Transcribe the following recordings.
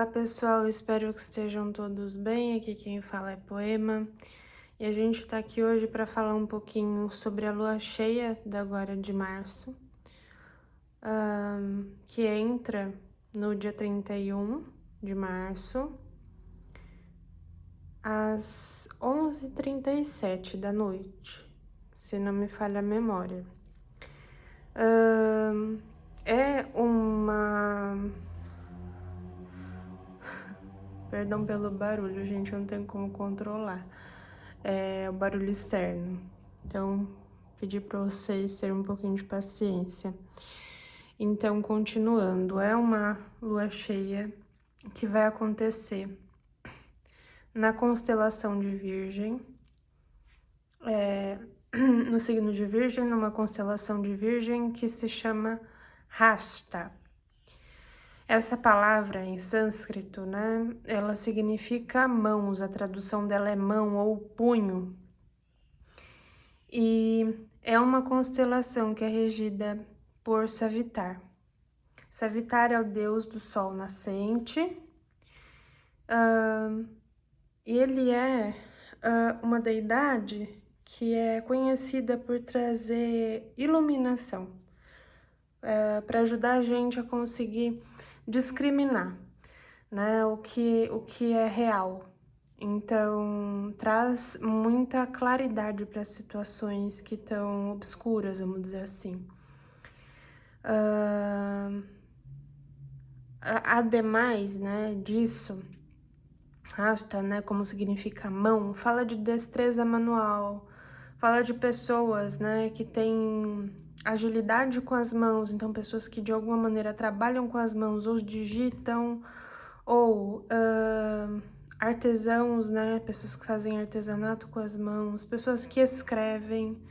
Olá pessoal, espero que estejam todos bem. Aqui quem fala é Poema e a gente tá aqui hoje para falar um pouquinho sobre a lua cheia da agora de março, que entra no dia 31 de março, às 11h37 da noite, se não me falha a memória. É uma... Perdão pelo barulho, gente, eu não tenho como controlar. É o barulho externo. Então, pedir para vocês terem um pouquinho de paciência. Então, continuando, é uma lua cheia que vai acontecer na constelação de Virgem, no signo de Virgem, numa constelação de Virgem que se chama Hasta. Essa palavra em sânscrito, né, ela significa mãos, a tradução dela é mão ou punho. E é uma constelação que é regida por Savitar. Savitar é o deus do sol nascente, e ele é uma deidade que é conhecida por trazer iluminação, para ajudar a gente a conseguir discriminar, né, o que é real. Então, traz muita claridade para situações que estão obscuras, vamos dizer assim. Ademais, né, disso, Hasta, né, como significa mão, fala de destreza manual, fala de pessoas, né, que têm agilidade com as mãos, então pessoas que de alguma maneira trabalham com as mãos, ou digitam, ou artesãos, né, pessoas que fazem artesanato com as mãos, pessoas que escrevem,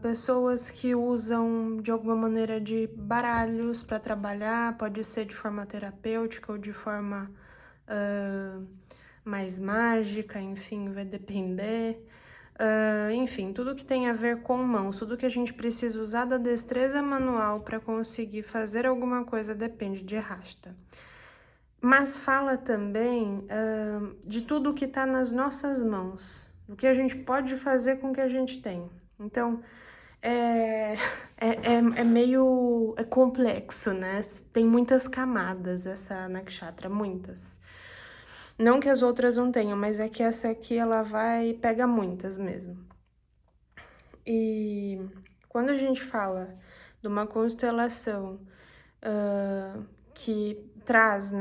pessoas que usam de alguma maneira de baralhos para trabalhar, pode ser de forma terapêutica ou de forma mais mágica, enfim, vai depender. Enfim, tudo que tem a ver com mãos, tudo que a gente precisa usar da destreza manual para conseguir fazer alguma coisa depende de Hasta. Mas fala também de tudo que está nas nossas mãos, do que a gente pode fazer com o que a gente tem. Então, é meio complexo, né? Tem muitas camadas essa nakshatra, muitas. Não que as outras não tenham, mas é que essa aqui ela pega muitas mesmo. E quando a gente fala de uma constelação que traz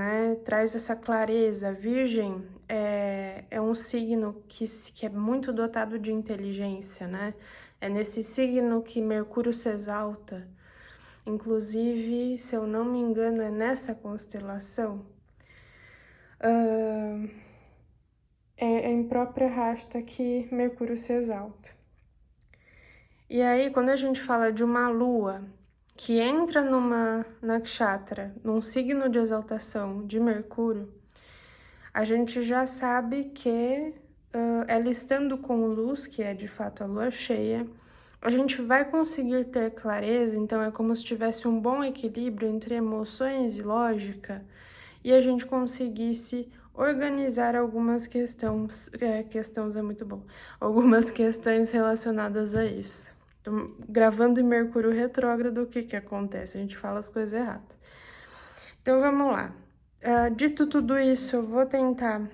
essa clareza, Virgem é um signo que é muito dotado de inteligência, né? É nesse signo que Mercúrio se exalta. Inclusive, se eu não me engano, é nessa constelação. É em própria Hasta que Mercúrio se exalta. E aí, quando a gente fala de uma lua que entra numa nakshatra, num signo de exaltação de Mercúrio, a gente já sabe que ela estando com luz, que é de fato a lua cheia, a gente vai conseguir ter clareza, então é como se tivesse um bom equilíbrio entre emoções e lógica, e a gente conseguisse organizar algumas questões, questões é muito bom, algumas questões relacionadas a isso. Então, gravando em Mercúrio retrógrado, o que acontece? A gente fala as coisas erradas. Então, vamos lá. Dito tudo isso, eu vou tentar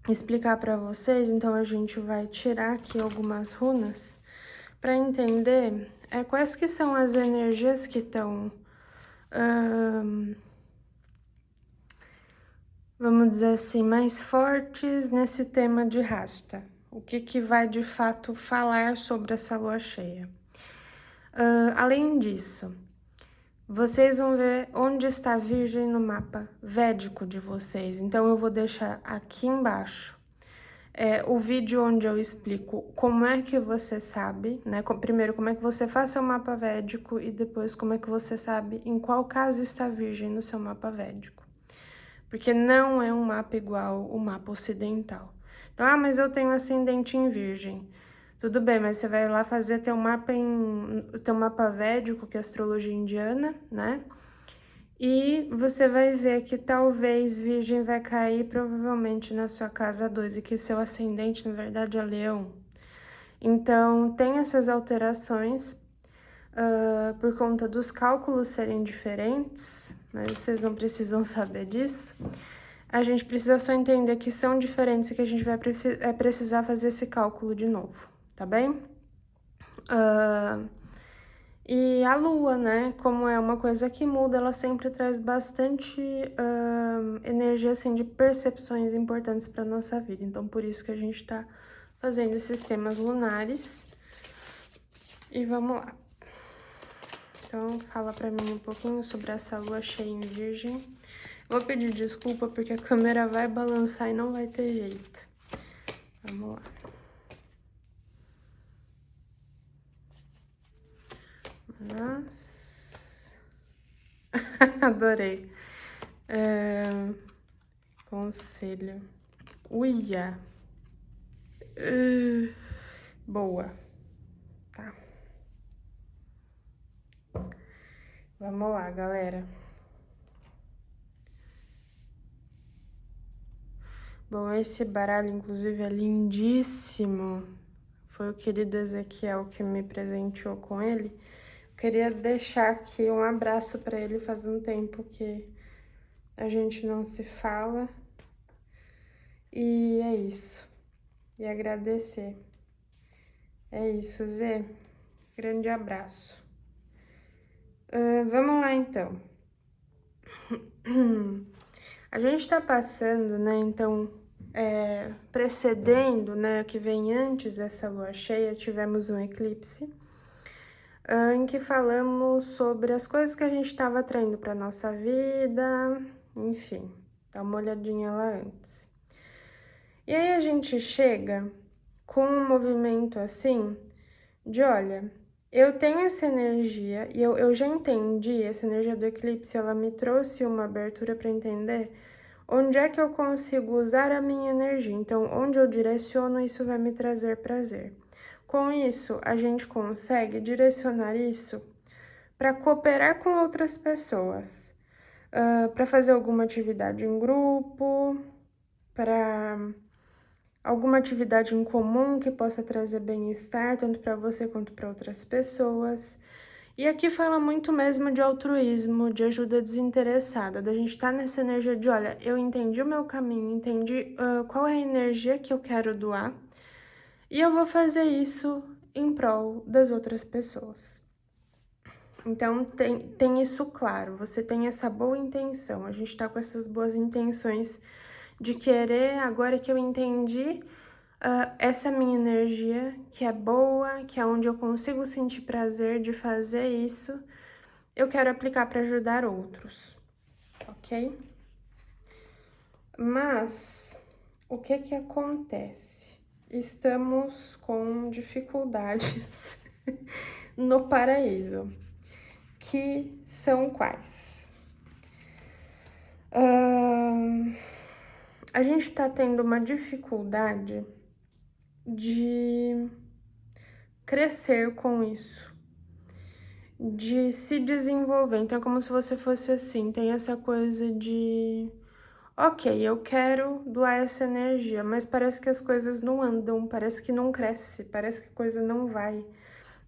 explicar para vocês, então a gente vai tirar aqui algumas runas para entender quais que são as energias que estão, vamos dizer assim, mais fortes nesse tema de Hasta. O que vai de fato falar sobre essa lua cheia. Além disso, vocês vão ver onde está a Virgem no mapa védico de vocês. Então, eu vou deixar aqui embaixo o vídeo onde eu explico como é que você sabe, né? Primeiro, como é que você faz seu mapa védico e depois como é que você sabe em qual casa está a Virgem no seu mapa védico. Porque não é um mapa igual o mapa ocidental. Então, mas eu tenho ascendente em Virgem. Tudo bem, mas você vai lá fazer teu mapa védico, que é astrologia indiana, né? E você vai ver que talvez Virgem vai cair provavelmente na sua casa 2 e que seu ascendente, na verdade, é Leão. Então, tem essas alterações por conta dos cálculos serem diferentes, mas vocês não precisam saber disso. A gente precisa só entender que são diferentes e que a gente vai precisar fazer esse cálculo de novo, tá bem? E a lua, né, como é uma coisa que muda, ela sempre traz bastante energia, assim, de percepções importantes para nossa vida. Então, por isso que a gente tá fazendo esses temas lunares. E vamos lá. Então, fala pra mim um pouquinho sobre essa lua cheia em Virgem. Vou pedir desculpa porque a câmera vai balançar e não vai ter jeito. Vamos lá. Mas... Adorei. Conselho. Uia. Boa. Tá. Vamos lá, galera. Bom, esse baralho, inclusive, é lindíssimo. Foi o querido Ezequiel que me presenteou com ele. Queria deixar aqui um abraço para ele, faz um tempo que a gente não se fala. E é isso. E agradecer. É isso, Zê. Grande abraço. Vamos lá, então. A gente tá passando, né, então, precedendo, né, o que vem antes dessa lua cheia, tivemos um eclipse, em que falamos sobre as coisas que a gente estava atraindo para nossa vida, enfim, dá uma olhadinha lá antes. E aí a gente chega com um movimento assim de, olha, eu tenho essa energia e eu já entendi, essa energia do eclipse, ela me trouxe uma abertura para entender onde é que eu consigo usar a minha energia. Então, onde eu direciono, isso vai me trazer prazer. Com isso, a gente consegue direcionar isso para cooperar com outras pessoas, para fazer alguma atividade em grupo, para alguma atividade em comum que possa trazer bem-estar, tanto para você quanto para outras pessoas. E aqui fala muito mesmo de altruísmo, de ajuda desinteressada, da gente estar nessa energia de, olha, eu entendi o meu caminho, entendi qual é a energia que eu quero doar, e eu vou fazer isso em prol das outras pessoas. Então, tem isso claro, você tem essa boa intenção, a gente tá com essas boas intenções de querer, agora que eu entendi essa minha energia, que é boa, que é onde eu consigo sentir prazer de fazer isso, eu quero aplicar para ajudar outros, ok? Mas, o que que acontece? Estamos com dificuldades no paraíso, que são quais? A gente tá tendo uma dificuldade de crescer com isso, de se desenvolver. Então, é como se você fosse assim, tem essa coisa de, ok, eu quero doar essa energia, mas parece que as coisas não andam, parece que não cresce, parece que a coisa não vai,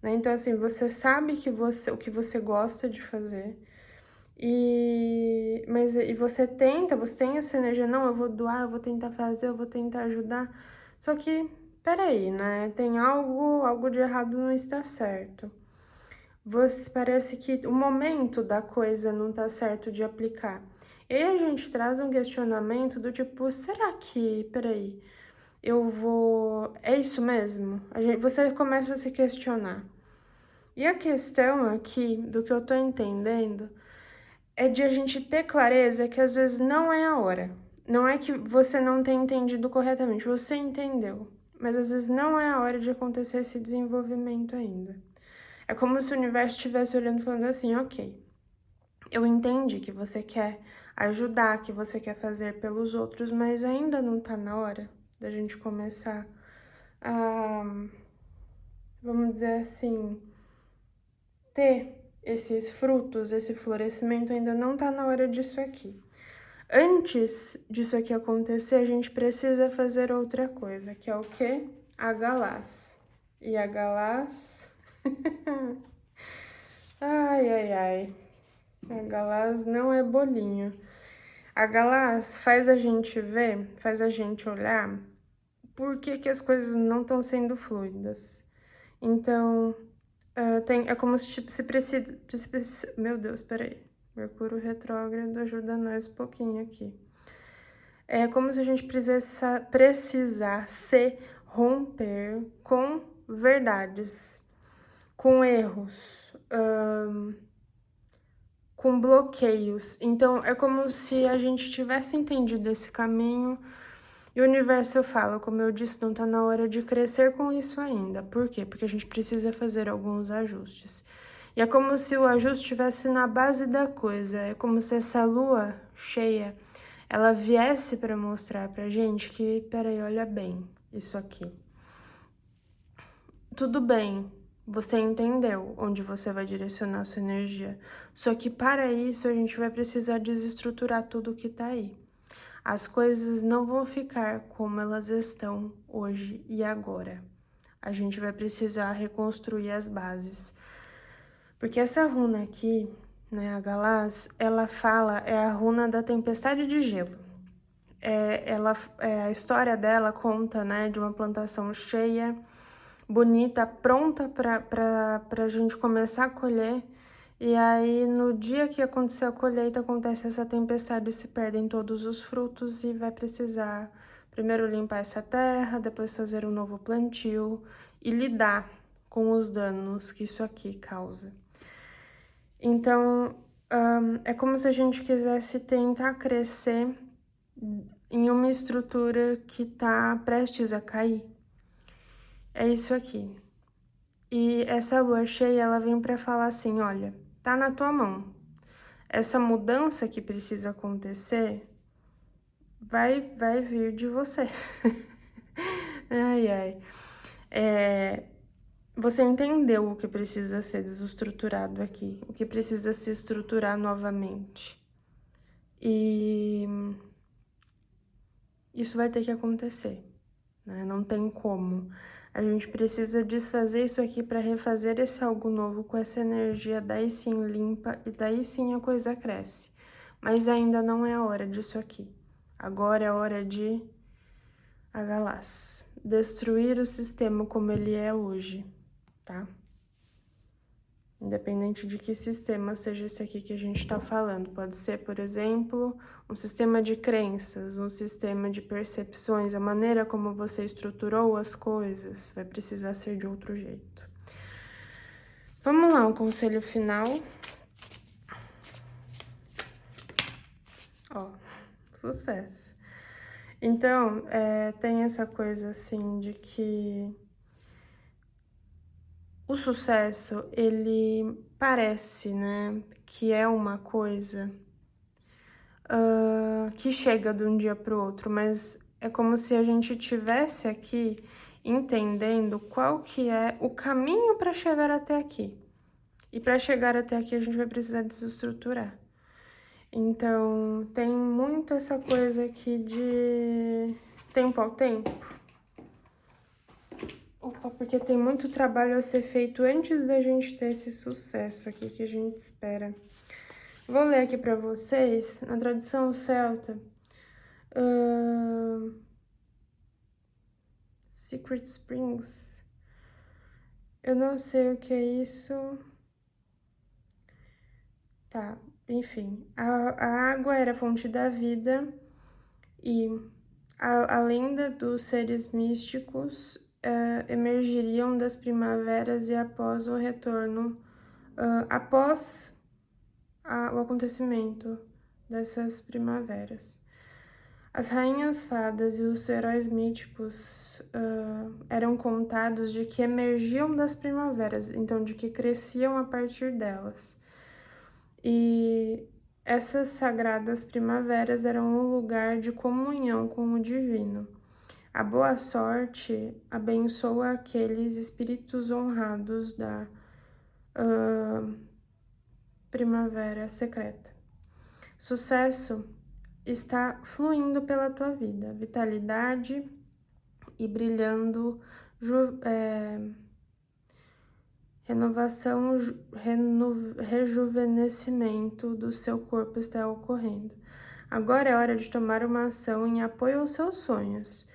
né? Então, assim, você sabe que o que você gosta de fazer, e você tenta, você tem essa energia, não, eu vou doar, eu vou tentar fazer, eu vou tentar ajudar, só que, peraí, né, tem algo de errado não está certo. Você parece que o momento da coisa não tá certo de aplicar. E aí a gente traz um questionamento do tipo, será que, peraí, eu vou... É isso mesmo? Você começa a se questionar. E a questão aqui, do que eu tô entendendo, é de a gente ter clareza que às vezes não é a hora. Não é que você não tenha entendido corretamente, você entendeu. Mas às vezes não é a hora de acontecer esse desenvolvimento ainda. É como se o universo estivesse olhando e falando assim, ok, eu entendi que você quer ajudar, que você quer fazer pelos outros, mas ainda não tá na hora da gente começar a, vamos dizer assim, ter esses frutos, esse florescimento ainda não tá na hora disso aqui. Antes disso aqui acontecer, a gente precisa fazer outra coisa, que é o quê? A galás. E a galás... Ai, ai, ai. A galás não é bolinho. A galás faz a gente ver, faz a gente olhar por que que as coisas não estão sendo fluidas. Então, é como se tipo, se precisa... Meu Deus, peraí. Mercúrio retrógrado ajuda nós um pouquinho aqui. É como se a gente precisasse romper com verdades, com erros, com bloqueios. Então, é como se a gente tivesse entendido esse caminho e o universo fala, como eu disse, não tá na hora de crescer com isso ainda. Por quê? Porque a gente precisa fazer alguns ajustes. E é como se o ajuste estivesse na base da coisa. É como se essa lua cheia, ela viesse para mostrar pra gente que, peraí, olha bem isso aqui. Tudo bem, você entendeu onde você vai direcionar a sua energia. Só que para isso a gente vai precisar desestruturar tudo que tá aí. As coisas não vão ficar como elas estão hoje e agora. A gente vai precisar reconstruir as bases. Porque essa runa aqui, né, a Galás, ela fala, é a runa da tempestade de gelo. A história dela conta, né, de uma plantação cheia, bonita, pronta para a gente começar a colher. E aí, no dia que acontecer a colheita, acontece essa tempestade e se perdem todos os frutos e vai precisar primeiro limpar essa terra, depois fazer um novo plantio e lidar com os danos que isso aqui causa. Então, é como se a gente quisesse tentar crescer em uma estrutura que tá prestes a cair. É isso aqui. E essa lua cheia, ela vem para falar assim, olha, tá na tua mão. Essa mudança que precisa acontecer vai vir de você. Ai, ai. Você entendeu o que precisa ser desestruturado aqui, o que precisa se estruturar novamente. E isso vai ter que acontecer, né? Não tem como. A gente precisa desfazer isso aqui para refazer esse algo novo com essa energia, daí sim limpa e daí sim a coisa cresce. Mas ainda não é a hora disso aqui. Agora é a hora de a Galás, destruir o sistema como ele é hoje, tá? Independente de que sistema seja esse aqui que a gente está falando. Pode ser, por exemplo, um sistema de crenças, um sistema de percepções, a maneira como você estruturou as coisas vai precisar ser de outro jeito. Vamos lá, um conselho final. Ó, sucesso. Então, tem essa coisa assim de que o sucesso, ele parece, né, que é uma coisa que chega de um dia para o outro, mas é como se a gente tivesse aqui entendendo qual que é o caminho para chegar até aqui. E para chegar até aqui a gente vai precisar desestruturar. Então, tem muito essa coisa aqui de tempo ao tempo. Opa, porque tem muito trabalho a ser feito antes da gente ter esse sucesso aqui que a gente espera. Vou ler aqui para vocês, na tradição celta, Secret Springs. Eu não sei o que é isso. Tá, enfim. A água era a fonte da vida e a lenda dos seres místicos emergiriam das primaveras e após o retorno, após o acontecimento dessas primaveras. As rainhas fadas e os heróis míticos eram contados de que emergiam das primaveras, então de que cresciam a partir delas. E essas sagradas primaveras eram um lugar de comunhão com o divino. A boa sorte abençoa aqueles espíritos honrados primavera secreta. Sucesso está fluindo pela tua vida, vitalidade e brilhando, renovação, rejuvenescimento do seu corpo está ocorrendo. Agora é hora de tomar uma ação em apoio aos seus sonhos.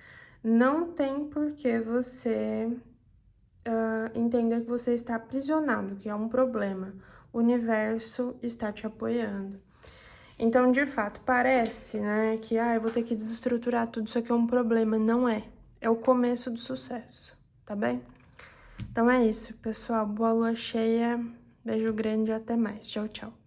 Não tem por que você entender que você está aprisionado, que é um problema. O universo está te apoiando. Então, de fato, parece, né, que eu vou ter que desestruturar tudo, isso aqui é um problema. Não é. É o começo do sucesso, tá bem? Então é isso, pessoal. Boa lua cheia. Beijo grande e até mais. Tchau, tchau.